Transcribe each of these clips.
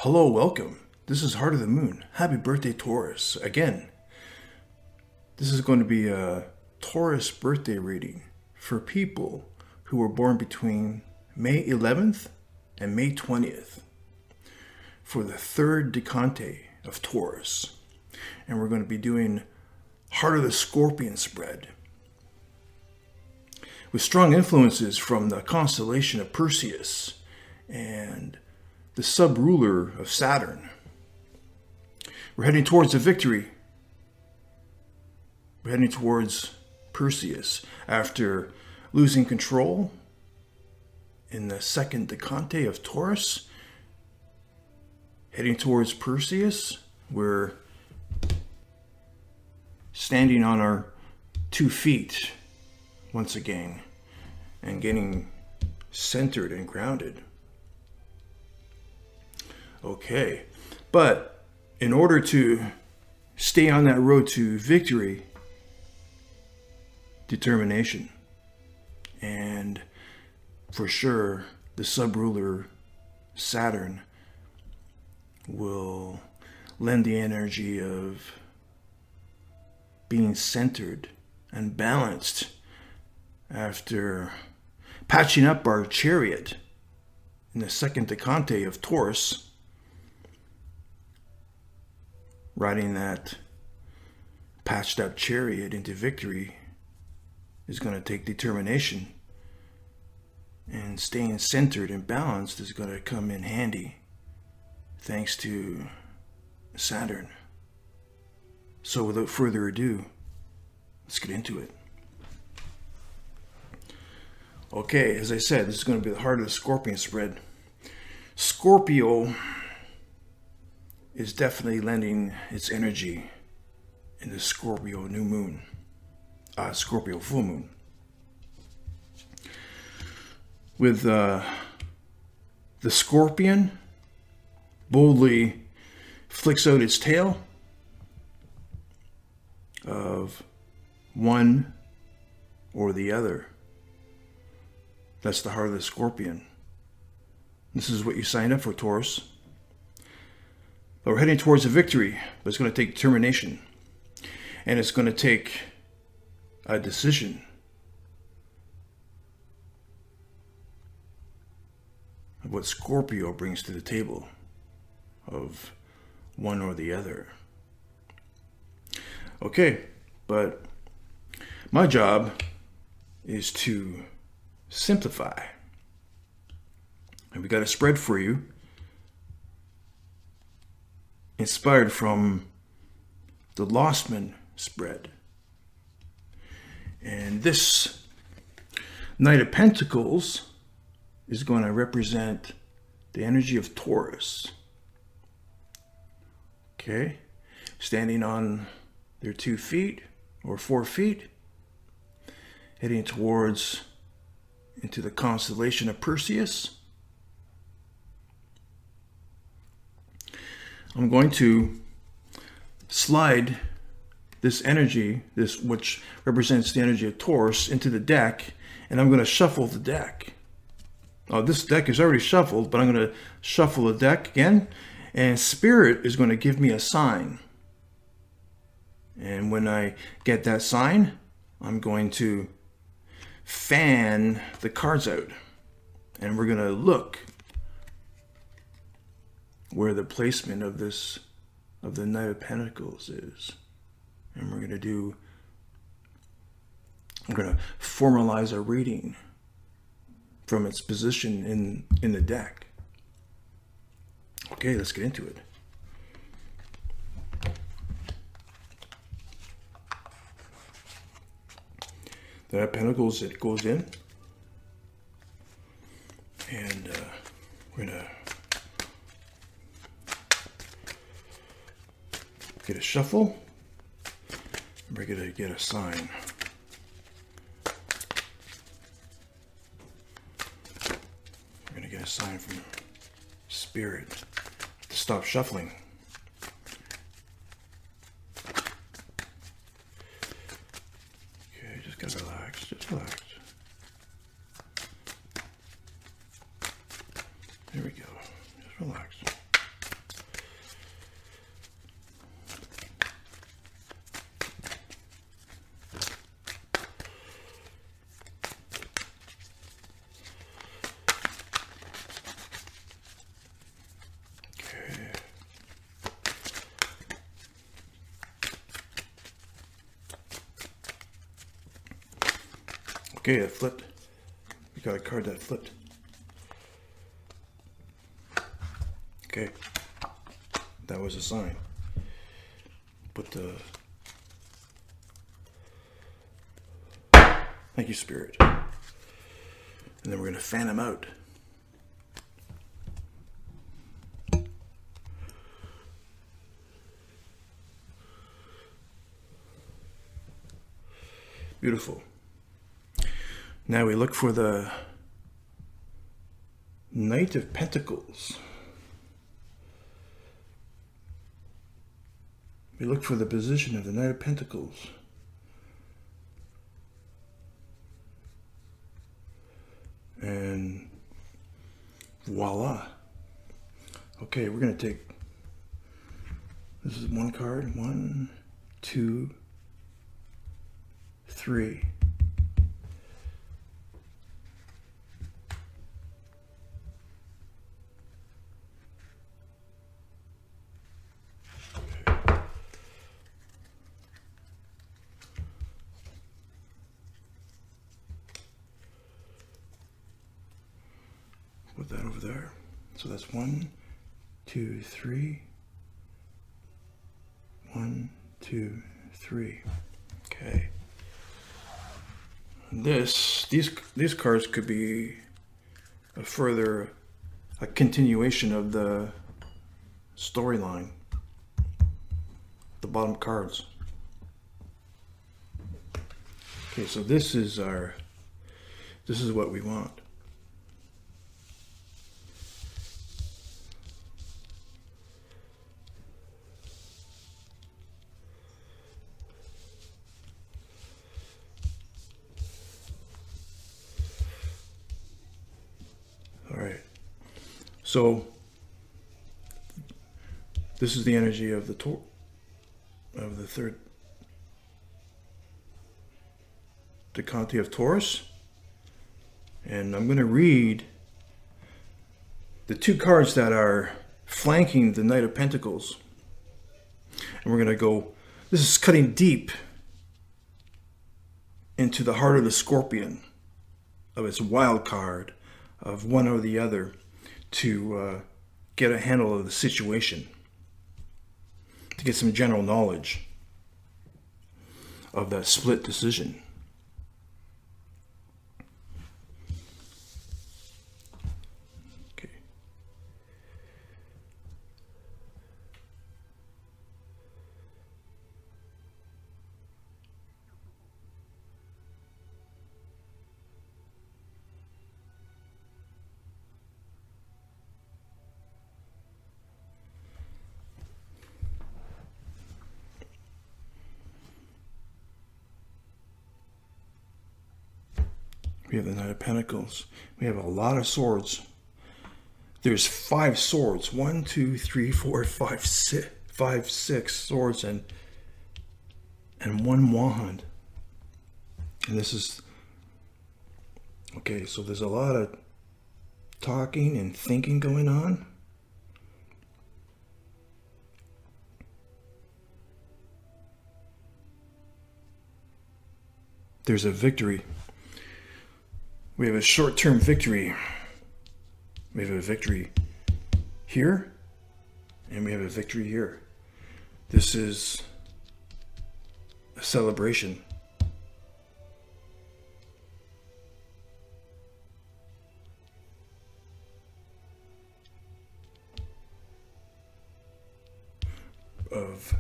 Hello, welcome. This is Heart of the Moon. Happy birthday, Taurus. Again, this is going to be a Taurus birthday reading for people who were born between May 11th and May 20th for the third Decante of Taurus. And we're going to be doing Heart of the Scorpion spread with strong influences from the constellation of Perseus and the sub-ruler of Saturn. We're heading towards a victory. We're heading towards Perseus after losing control in the second Decante of Taurus. Heading towards Perseus, we're standing on our 2 feet once again and getting centered and grounded. Okay, but in order to stay on that road to victory, determination, and for sure the sub-ruler Saturn will lend the energy of being centered and balanced after patching up our chariot in the second Decante of Taurus. Riding that patched up chariot into victory is going to take determination, and staying centered and balanced is going to come in handy thanks to Saturn. So without further ado, let's get into it. Okay, as I said, this is going to be the Heart of the Scorpion spread. Scorpio is definitely lending its energy in the Scorpio new moon, Scorpio full moon. With the scorpion boldly flicks out its tail of one or the other. That's the heart of the scorpion. This is what you signed up for, Taurus. But we're heading towards a victory, but it's going to take determination. And it's going to take a decision of what Scorpio brings to the table, of one or the other. Okay, but my job is to simplify. And we got a spread for you, inspired from the Lostman spread. And this Knight of Pentacles is going to represent the energy of Taurus. Okay, standing on their 2 feet or 4 feet, heading towards into the constellation of Perseus. I'm going to slide this energy, this which represents the energy of Taurus, into the deck, and I'm going to shuffle the deck. Oh, this deck is already shuffled, but I'm going to shuffle the deck again, and Spirit is going to give me a sign. And when I get that sign, I'm going to fan the cards out, and we're going to look where the placement of the Knight of Pentacles is. And we're going to formalize a reading from its position in the deck. Okay, let's get into it. The Knight of Pentacles, it goes in, and we're going to get a shuffle. We're going to get a sign. We're going to get a sign from Spirit to stop shuffling. Okay, just gotta relax. Just relax. There we go. Just relax. Okay, it flipped. We got a card that flipped. Okay, that was a sign. But thank you, Spirit. And then we're going to fan him out. Beautiful. Now we look for the Knight of Pentacles. We look for the position of the Knight of Pentacles. And voila. Okay, we're going to take, this is one card. 1, 2, 3. Put that over there. So that's 1, 2, 3. 1, 2, 3. Okay. These cards could be a continuation of the storyline. The bottom cards. Okay, so this is what we want. So this is the energy of the third Decante of Taurus, and I'm going to read the two cards that are flanking the Knight of Pentacles, and we're going to go. This is cutting deep into the heart of the Scorpion, of its wild card, of one or the other, to get a handle of the situation, to get some general knowledge of that split decision. Okay. We have the Knight of Pentacles. We have a lot of swords. There's 5 swords. 1, 2, 3, 4, 5, 6 swords and 1 wand. And this is okay. So there's a lot of talking and thinking going on. There's a victory. We have a short-term victory. We have a victory here, and we have a victory here. This is a celebration. Of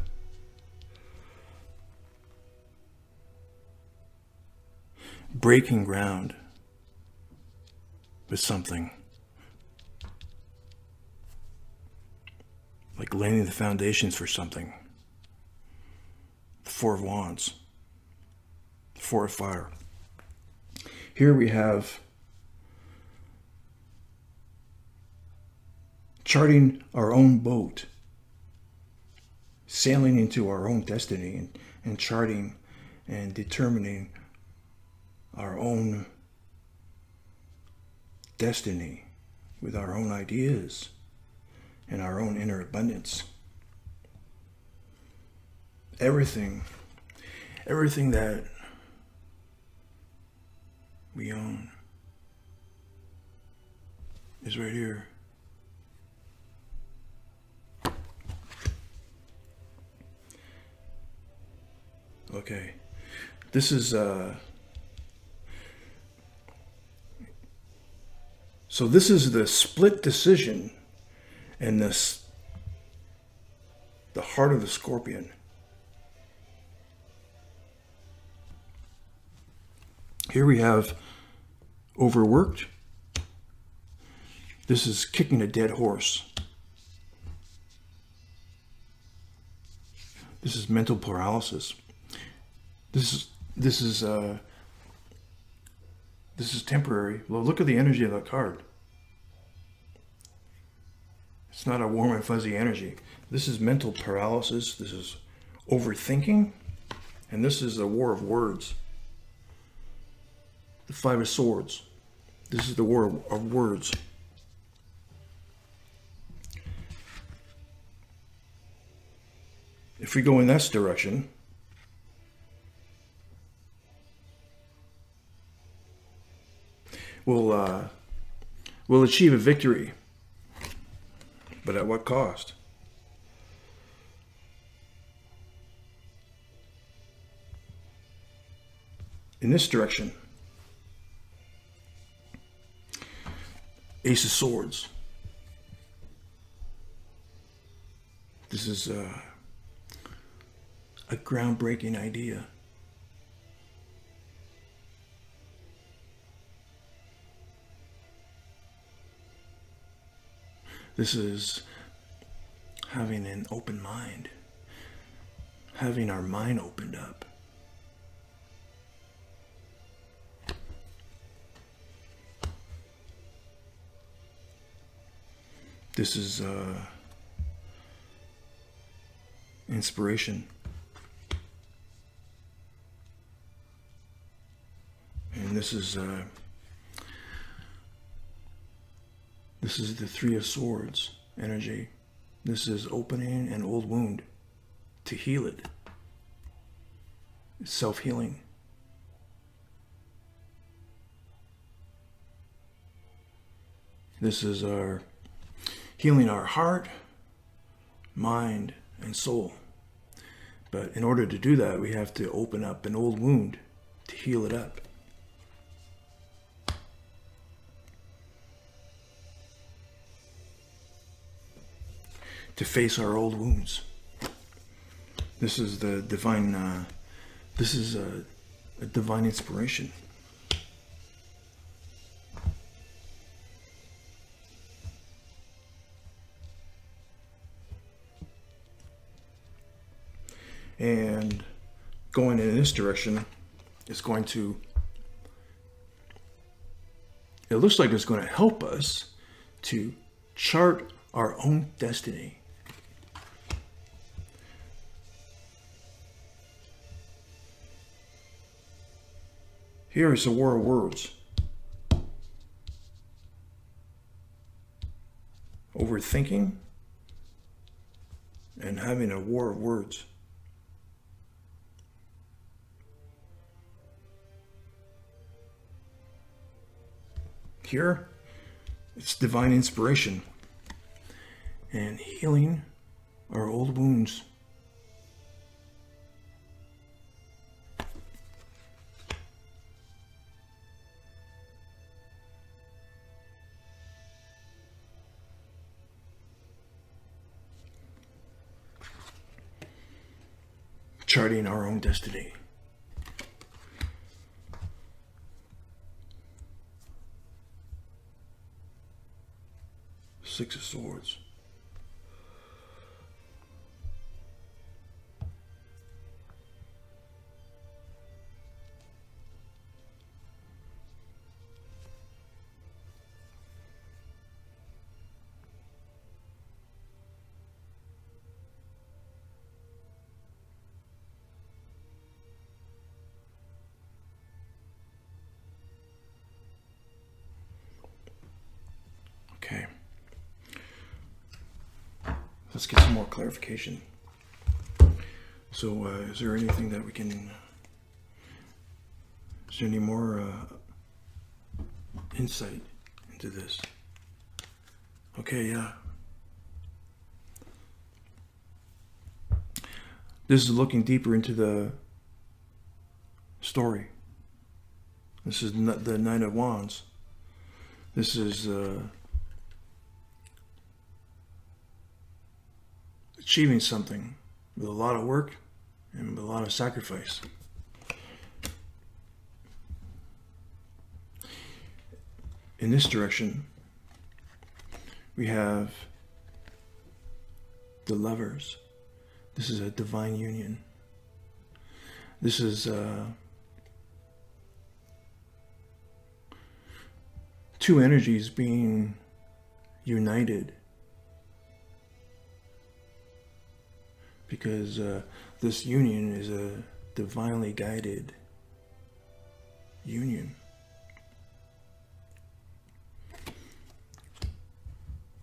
breaking ground with something, like laying the foundations for something. The 4 of Wands, the 4 of Fire. Here we have charting our own boat, sailing into our own destiny, and charting and determining our own destiny with our own ideas and our own inner abundance. Everything that we own is right here. Okay, this is so this is the split decision and the heart of the scorpion. Here we have overworked. This is kicking a dead horse. This is mental paralysis. This is temporary. Well, look at the energy of that card. It's not a warm and fuzzy energy. This is mental paralysis. This is overthinking. And this is a war of words. The Five of Swords. This is the war of words. If we go in this direction, we'll achieve a victory. But at what cost? In this direction, Ace of Swords. This is a groundbreaking idea. This is having an open mind, having our mind opened up. This is inspiration. And this is the Three of Swords energy. This is opening an old wound to heal it. It's self-healing. This is our healing our heart, mind, and soul. But in order to do that, we have to open up an old wound to heal it up. To face our old wounds. This is the divine, this is a divine inspiration. And going in this direction is going to, it looks like it's going to help us to chart our own destiny. Here is a war of words. Overthinking and having a war of words. Here, it's divine inspiration and healing our old wounds. Charting our own destiny. Six of Swords. Okay. Let's get some more clarification. So, is there anything that we can, is there any more insight into this. Okay, yeah. This is looking deeper into the story. This is the Knight of Wands. This is achieving something with a lot of work and with a lot of sacrifice. In this direction, we have the Lovers. This is a divine union. This is two energies being united, because this union is a divinely guided union.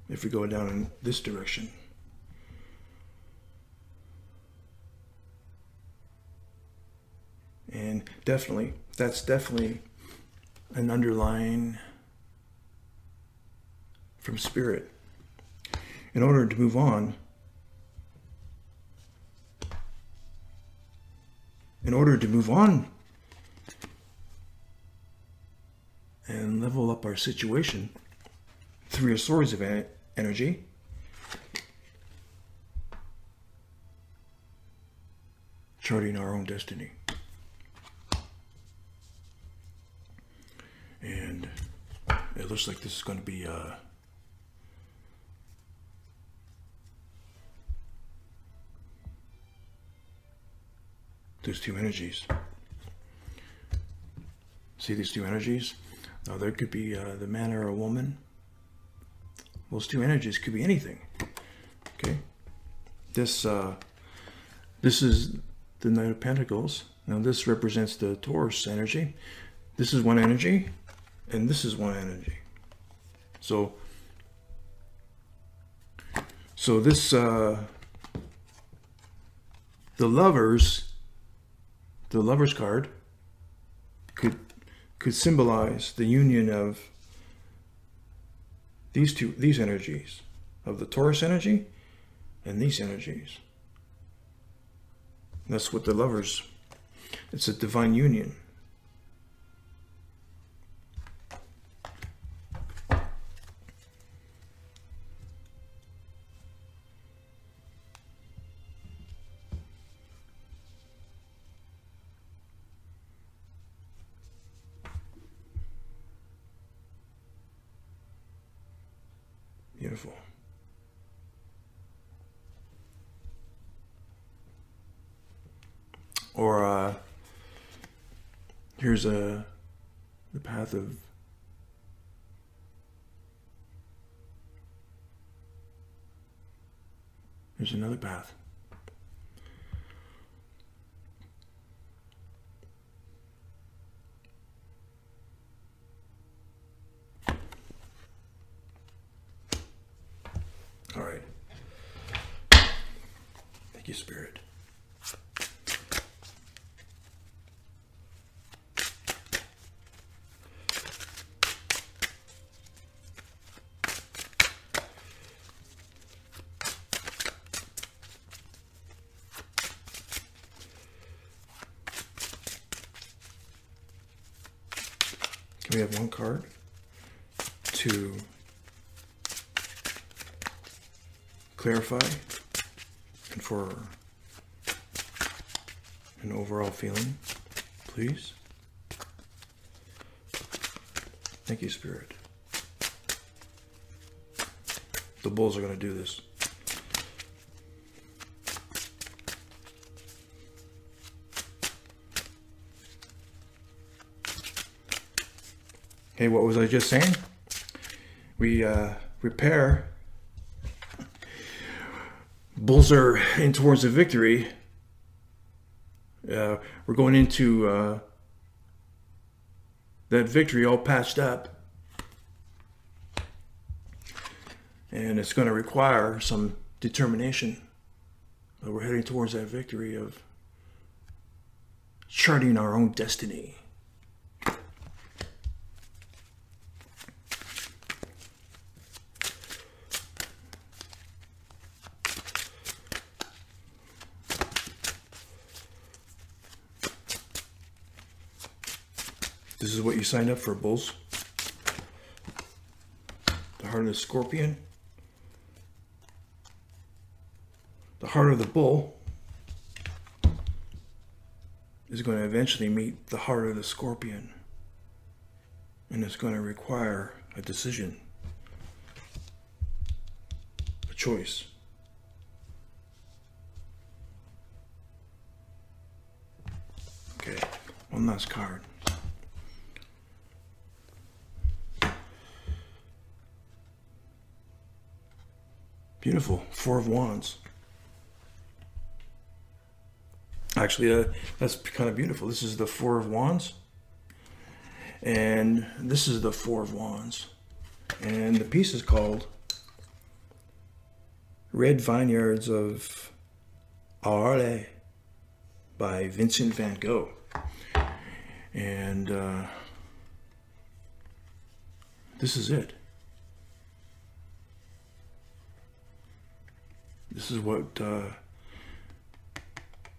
If we go down in this direction, and definitely, that's definitely an underlying from spirit. In order to move on, and level up our situation, Three of Swords of energy, charting our own destiny. And it looks like this is going to be there's two energies. See these two energies? Now there could be the man or a woman. Those two energies could be anything. Okay. This is the Knight of Pentacles. Now this represents the Taurus energy. This is one energy, and this is one energy. So this the Lovers card could symbolize the union of these energies, of the Taurus energy and these energies. That's what the Lovers, it's a divine union. Beautiful. Or here's the path of here's another path. All right. Thank you, Spirit. Can we have one card to clarify and for an overall feeling, please? Thank you, Spirit. The bulls are going to do this. Okay, what was I just saying? We repair. Bulls are in towards a victory. We're going into that victory all patched up. And it's going to require some determination. But we're heading towards that victory of charting our own destiny. is what you signed up for, bulls. The heart of the scorpion. The heart of the bull is going to eventually meet the heart of the scorpion. And it's going to require a decision, a choice. Okay, one last card. Beautiful, Four of Wands. Actually, that's kind of beautiful. This is the Four of Wands. And this is the Four of Wands. And the piece is called Red Vineyards of Arles by Vincent van Gogh. And this is it. This is what,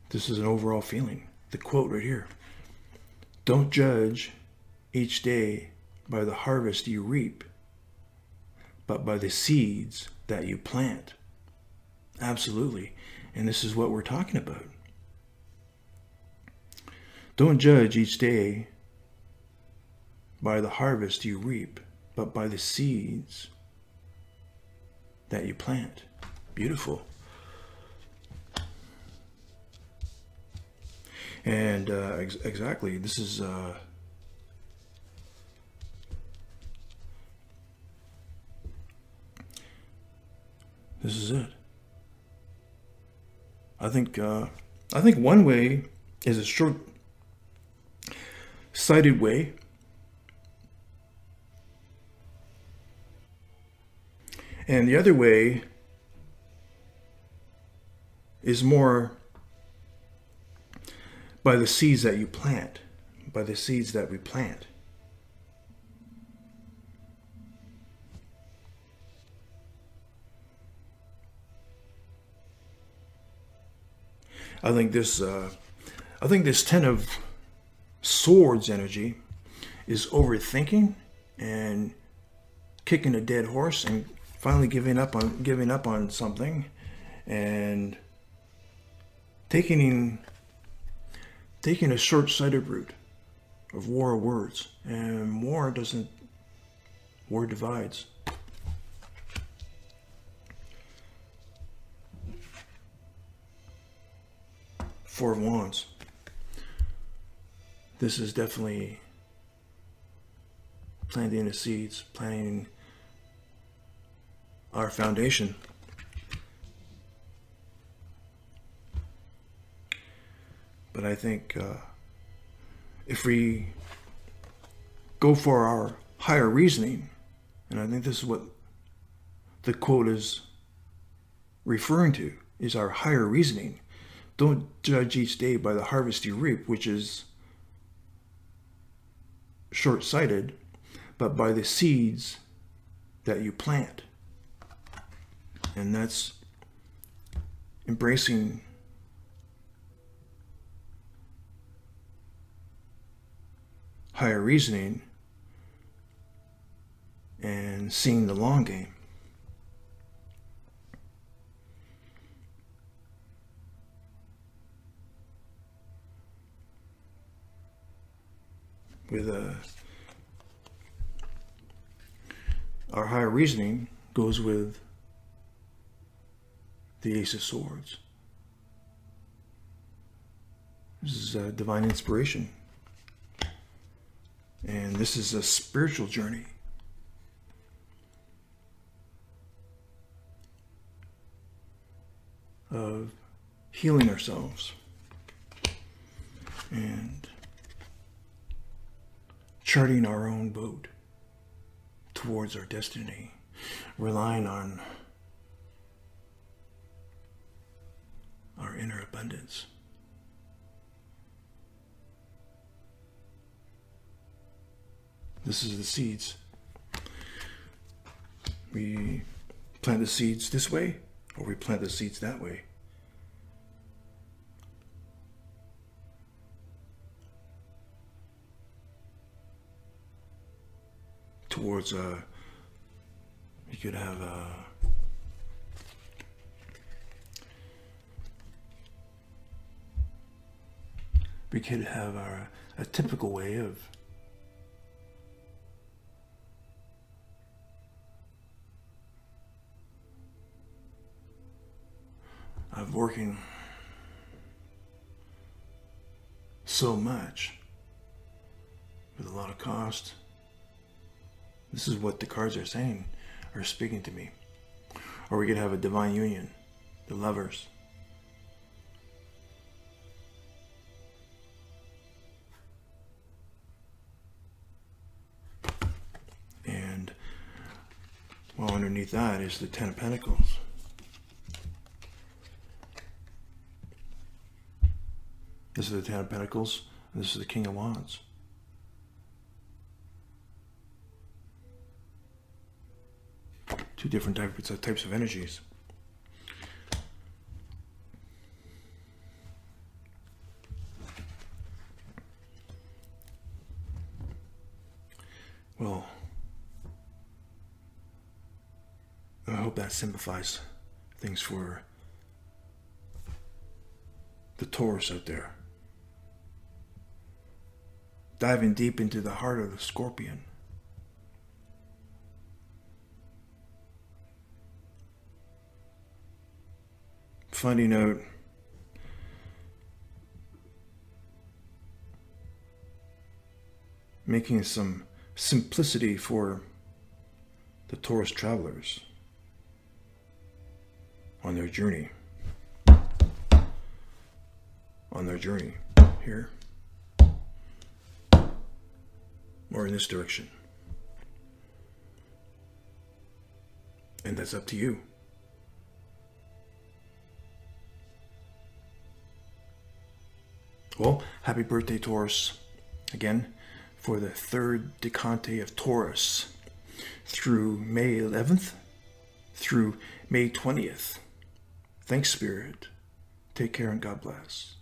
this is an overall feeling. The quote right here. Don't judge each day by the harvest you reap, but by the seeds that you plant. Absolutely. And this is what we're talking about. Don't judge each day by the harvest you reap, but by the seeds that you plant. Beautiful. And exactly, this is it. I think one way is a short-sighted way. And the other way is more by the seeds that you plant, by the seeds that we plant. I think this Ten of Swords energy is overthinking and kicking a dead horse and finally giving up on something and taking a short-sighted route of war of words. And war divides. Four of Wands. This is definitely planting the seeds, planting our foundation. But I think if we go for our higher reasoning, and I think this is what the quote is referring to, is our higher reasoning. Don't judge each day by the harvest you reap, which is short-sighted, but by the seeds that you plant. And that's embracing higher reasoning and seeing the long game. With our higher reasoning goes with the Ace of Swords. This is a divine inspiration. And this is a spiritual journey. Of healing ourselves and charting our own boat towards our destiny, relying on our inner abundance. This is the seeds. We plant the seeds this way, or we plant the seeds that way. towards you could have we could have a typical way of working so much with a lot of cost. This is what the cards are saying, are speaking to me. Or we could have a divine union, the lovers. And well, underneath that is the Ten of Pentacles. This is the Ten of Pentacles, and this is the King of Wands. Two different types of energies. Well, I hope that simplifies things for the Taurus out there. Diving deep into the heart of the Scorpion. Finding out making some simplicity for the Taurus travelers on their journey. On their journey here or in this direction. And that's up to you. Well, happy birthday, Taurus. Again, for the third Decante of Taurus through May 11th through May 20th. Thanks, Spirit. Take care and God bless.